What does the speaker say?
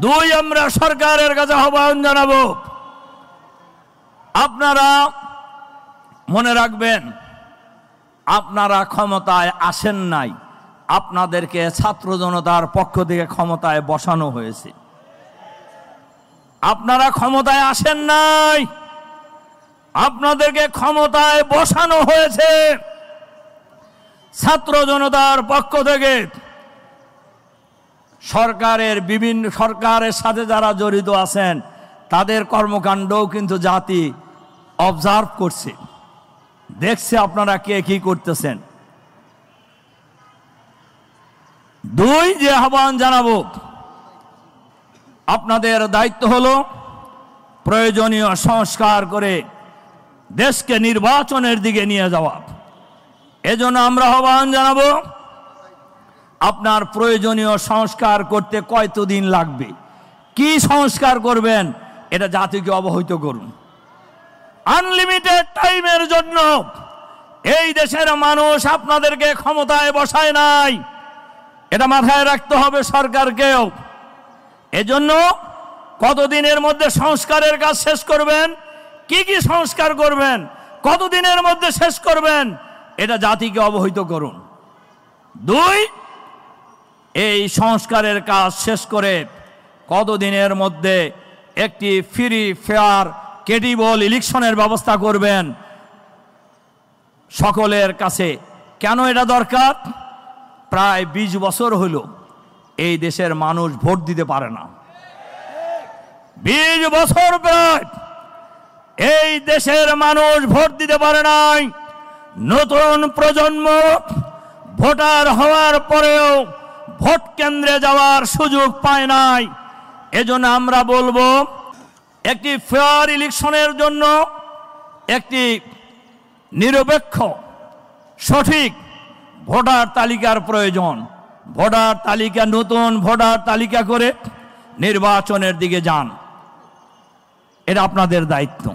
দুই, আমরা সরকারের কাছে আহ্বান জানাবো, আপনারা মনে রাখবেন, আপনারা ক্ষমতায় আসেন নাই, আপনাদেরকে ছাত্র জনতার পক্ষ থেকে ক্ষমতায় বসানো হয়েছে। আপনারা ক্ষমতায় আসেন নাই, আপনাদেরকে ক্ষমতায় বসানো হয়েছে ছাত্র জনতার পক্ষ থেকে। সরকারের সাথে যারা জড়িত আছেন তাদের কর্মকাণ্ডও কিন্তু জাতি অবজার্ভ করছে, দেখছে আপনারা কে কি করতেছেন। দুই, যে আহ্বান জানাবো, আপনাদের দায়িত্ব হলো প্রয়োজনীয় সংস্কার করে দেশকে নির্বাচনের দিকে নিয়ে যাওয়া। এজন্য আমরা আহ্বান জানাবো, আপনার প্রয়োজনীয় সংস্কার করতে কতদিন লাগবে, কি সংস্কার করবেন, এটা জাতিকে অবহিত করুন। আনলিমিটেড টাইমের জন্য এই দেশের মানুষ আপনাদেরকে ক্ষমতায় বসায় নাই, এটা মাথায় রাখতে হবে সরকারকেও। এজন্য কতদিনের মধ্যে সংস্কারের কাজ শেষ করবেন, কি কি সংস্কার করবেন, কতদিনের মধ্যে শেষ করবেন, এটা জাতিকে অবহিত করুন। দুই, এই সংস্কারের কাজ শেষ করে কতদিনের মধ্যে একটি ফ্রি ফেয়ার ক্রেডিবল ইলেকশনের ব্যবস্থা করবেন সকলের কাছে। কেন এটা দরকার? প্রায় 20 বছর হল এই দেশের মানুষ ভোট দিতে পারে না। 20 বছর প্রায় এই দেশের মানুষ ভোট দিতে পারে নাই। নতুন প্রজন্ম ভোটার হওয়ার পরেও ভোট কেন্দ্রে যাওয়ার সুযোগ পায় নাই। এজন্য আমরা বলবো, একটি ফেয়ার ইলেকশনের জন্য একটি নিরপেক্ষ সঠিক ভোটার তালিকার প্রয়োজন। ভোটার তালিকা, নতুন ভোটার তালিকা করে নির্বাচনের দিকে যান, এটা আপনাদের দায়িত্ব।